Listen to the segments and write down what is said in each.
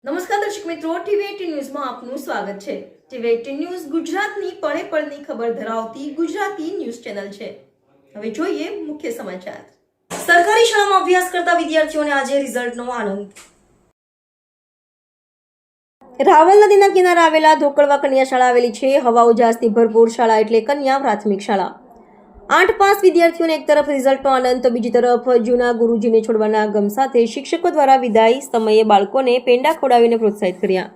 નમસ્કાર દર્શક મિત્રો, ટીવી18 ન્યૂઝમાં આપનું સ્વાગત છે। ટીવી18 ન્યૂઝ ગુજરાતની પળે પળની ખબર ધરાવતી ગુજરાતી ન્યૂઝ ચેનલ છે। હવે જોઈએ મુખ્ય સમાચાર। સરકારી શાળામાં અભ્યાસ કરતા વિદ્યાર્થીઓને આજે રિઝલ્ટનો આનંદ। રાવલ નદીના કિનારે આવેલા ધોકડવા કન્યા શાળા આવેલી છે। હવા ઉજાસથી ભરપૂર શાળા એટલે કન્યા પ્રાથમિક શાળા। 8 પાસ વિદ્યાર્થીઓને એક તરફ રિઝલ્ટનો આનંદ તો બીજી તરફ જૂના ગુરુજીને છોડવાના ગમ સાથે શિક્ષકો દ્વારા વિદાય સમયે બાળકોને પેંડા ખવડાવીને પ્રોત્સાહિત કર્યા।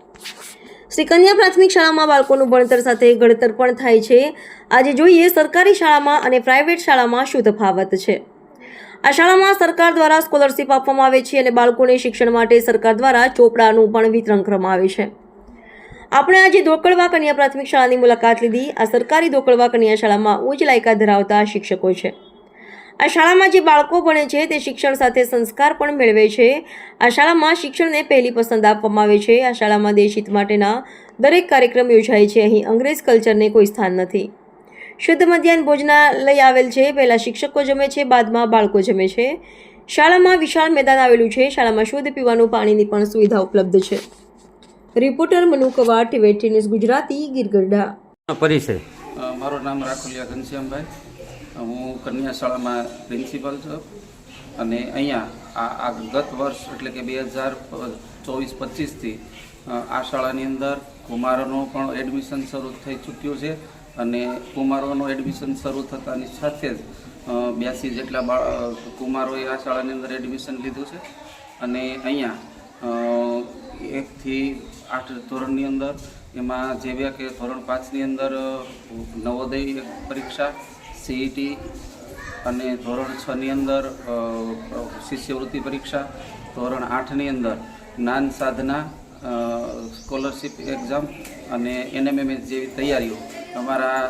શ્રી કન્યા પ્રાથમિક શાળામાં બાળકોનું ભણતર સાથે ઘડતર પણ થાય છે। આજે જોઈએ સરકારી શાળામાં અને પ્રાઇવેટ શાળામાં શું તફાવત છે। આ શાળામાં સરકાર દ્વારા સ્કોલરશિપ આપવામાં આવે છે અને બાળકોને શિક્ષણ માટે સરકાર દ્વારા ચોપડાનું પણ વિતરણ કરવામાં આવે છે। આપણે આજે ધોકડવા કન્યા પ્રાથમિક શાળાની મુલાકાત લીધી। આ સરકારી ધોકડવા કન્યા શાળામાં ઉચ્ચ લાયકાત ધરાવતા શિક્ષકો છે। આ શાળામાં જે બાળકો ભણે છે તે શિક્ષણ સાથે સંસ્કાર પણ મેળવે છે। આ શાળામાં શિક્ષણને પહેલી પસંદ આપવામાં આવે છે। આ શાળામાં દેશહિત માટેના દરેક કાર્યક્રમ યોજાય છે। અહીં અંગ્રેજ કલ્ચરને કોઈ સ્થાન નથી। શુદ્ધ મધ્યાહન ભોજનાલય આવેલ છે। પહેલા શિક્ષકો જમે છે, બાદમાં બાળકો જમે છે। શાળામાં વિશાળ મેદાન આવેલું છે। શાળામાં શુદ્ધ પીવાનું પાણીની પણ સુવિધા ઉપલબ્ધ છે। Reporter Manu Kavad, TV eighteen news Gujarati, Girgadhada. પરિચય મારું નામ રાખોલિયા ઘનશ્યામભાઈ, હું કન્યા શાળામાં પ્રિન્સિપલ છું અને અહીંયા આ ગત વર્ષ એટલે કે 2024-25થી આ શાળાની અંદર કુમારોનું પણ એડમિશન શરૂ થઈ ચૂક્યું છે અને કુમારોનું એડમિશન શરૂ થતાની સાથે જ 82 જેટલા કુમારોએ આ શાળાની અંદર એડમિશન લીધું છે અને અહીંયા 1 થી 8 ધોરણની અંદર એમાં જેવ્યા કે ધોરણ 5ની અંદર નવોદય પરીક્ષા, CET અને ધોરણ 6ની અંદર શિષ્યવૃત્તિ પરીક્ષા, ધોરણ 8ની અંદર જ્ઞાન સાધના સ્કોલરશિપ એક્ઝામ અને NMMS જેવી તૈયારીઓ અમારા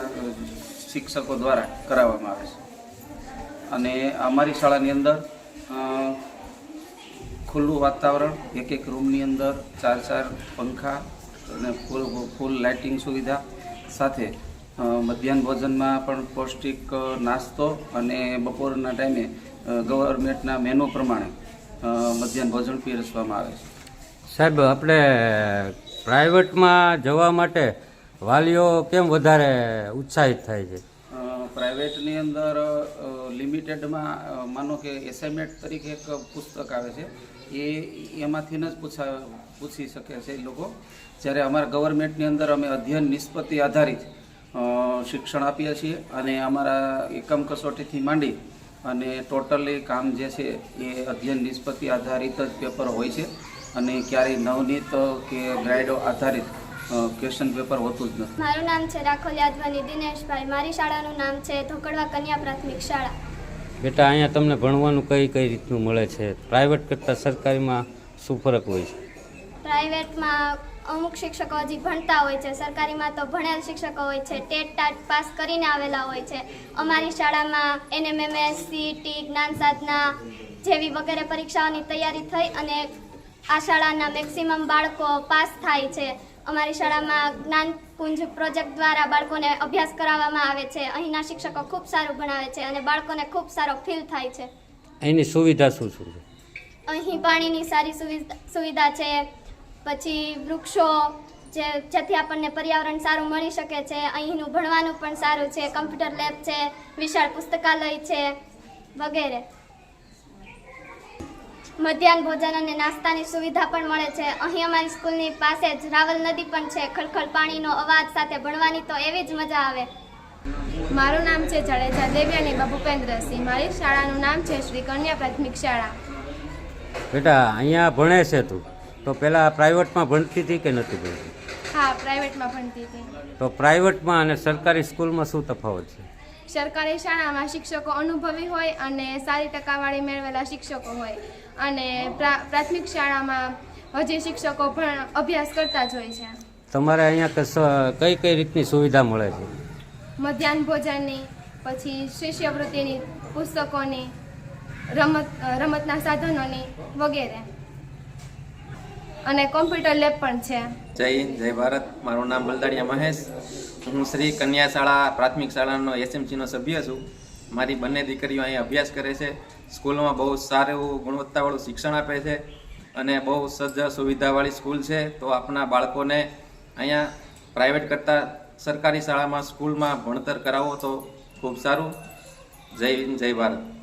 શિક્ષકો દ્વારા કરાવવામાં આવે છે અને અમારી શાળાની અંદર ખુલ્લું વાતાવરણ, એક રૂમની અંદર 4 પંખા અને ફૂલ લાઇટિંગ સુવિધા સાથે મધ્યાહન ભોજનમાં પણ પૌષ્ટિક નાસ્તો અને બપોરના ટાઈમે ગવર્મેન્ટના મેનુ પ્રમાણે મધ્યાહન ભોજન પીરસવામાં આવે છે। સાહેબ, આપણે પ્રાઇવેટમાં જવા માટે વાલીઓ કેમ વધારે ઉત્સાહિત થાય છે? પ્રાઇવેટની અંદર લિમિટેડમાં માનો કે એસાઇનમેન્ટ તરીકે એક પુસ્તક આવે છે, એમાંથી જ પૂછી શકે છે લોકો। જ્યારે અમારા ગવર્મેન્ટની અંદર અમે અધ્યયન નિષ્પત્તિ આધારિત શિક્ષણ આપીએ છીએ અને અમારા એકમ કસોટીથી માંડી અને ટોટલી કામ જે છે એ અધ્યયન નિષ્પત્તિ આધારિત જ પેપર હોય છે અને ક્યારેય નવનીત કે ગાઈડો આધારિત ક્વેશ્ચન પેપર હોતું જ નથી। મારું નામ છે રાખોલિયા દિનેશભાઈ, મારી શાળાનું નામ છે ધોકડવા કન્યા પ્રાથમિક શાળા। બેટા, અહીંયા તમને ભણવાનું કઈ રીતનું મળે છે? પ્રાઇવેટ કરતાં સરકારીમાં શું ફરક હોય છે? પ્રાઇવેટમાં અમુક શિક્ષકો હજી ભણતા હોય છે, સરકારીમાં તો ભણેલ શિક્ષકો હોય છે, ટેટ પાસ કરીને આવેલા હોય છે। અમારી શાળામાં NMMS, CET, જ્ઞાન સાધના જેવી વગેરે પરીક્ષાઓની તૈયારી થઈ અને આ શાળાના મેક્સિમમ બાળકો પાસ થાય છે। અમારી શાળામાં જ્ઞાનપુંજ પ્રોજેક્ટ દ્વારા બાળકોને અભ્યાસ કરાવવામાં આવે છે। અહીંના શિક્ષકો ખૂબ સારું ભણાવે છે અને બાળકોને ખૂબ સારો ફીલ થાય છે। અહીંની સુવિધા શું છે? અહીં પાણીની સારી સુવિધા છે, પછી વૃક્ષો જેથી આપણને પર્યાવરણ સારું મળી શકે છે। અહીંનું ભણવાનું પણ સારું છે, કમ્પ્યુટર લેબ છે, વિશાળ પુસ્તકાલય છે વગેરે। મધ્યાહન ભોજન અને નાસ્તાની સુવિધા પણ મળે છે। અહીં અમારી સ્કૂલની પાસે જ રાવલ નદી પણ છે। ખળખળ પાણીનો અવાજ સાથે ભણવાની તો એવી જ મજા આવે। મારું નામ છે જાડેજા દેવ્યાની ભૂપેન્દ્રસિંહ, મારી શાળાનું નામ છે શ્રી કન્યા પ્રાથમિક શાળા। બેટા, અહીંયા ભણે છે તું, તો પહેલાં પ્રાઇવેટમાં ભણતી હતી કે નથી ભણતી? હા, પ્રાઇવેટમાં ભણતી હતી। તો પ્રાઇવેટમાં અને સરકારી સ્કૂલમાં શું તફાવત છે? સરકારી શાળામાં શિક્ષકો અનુભવી હોય અને સારી ટકાવારી મેળવેલા શિક્ષકો હોય અને પ્રાથમિક શાળામાં હજી શિક્ષકો અભ્યાસ કરતા જ હોય છે। તમારે અહીંયા કઈ રીતની સુવિધા મળે છે? મધ્યાહન ભોજનની, પછી શિષ્યવૃત્તિની, પુસ્તકોની, રમતના સાધનોની વગેરે અને કોમ્પ્યુટર લેબ પણ છે। જય હિન્દ, જય ભારત। મારું નામ બલદાડિયા મહેશ, હું શ્રી કન્યા શાળા પ્રાથમિક શાળાનો SMCનો સભ્ય છું। મારી બંને દીકરીઓ અહીંયા અભ્યાસ કરે છે। સ્કૂલમાં બહુ સારું ગુણવત્તાવાળું શિક્ષણ આપે છે અને બહુ સજ્જ સુવિધાવાળી સ્કૂલ છે. તો આપણા બાળકોને અહીંયા પ્રાઇવેટ કરતાં સરકારી શાળામાં સ્કૂલમાં ભણતર કરાવો તો ખૂબ સારું. જય હિન્દ, જય ભારત.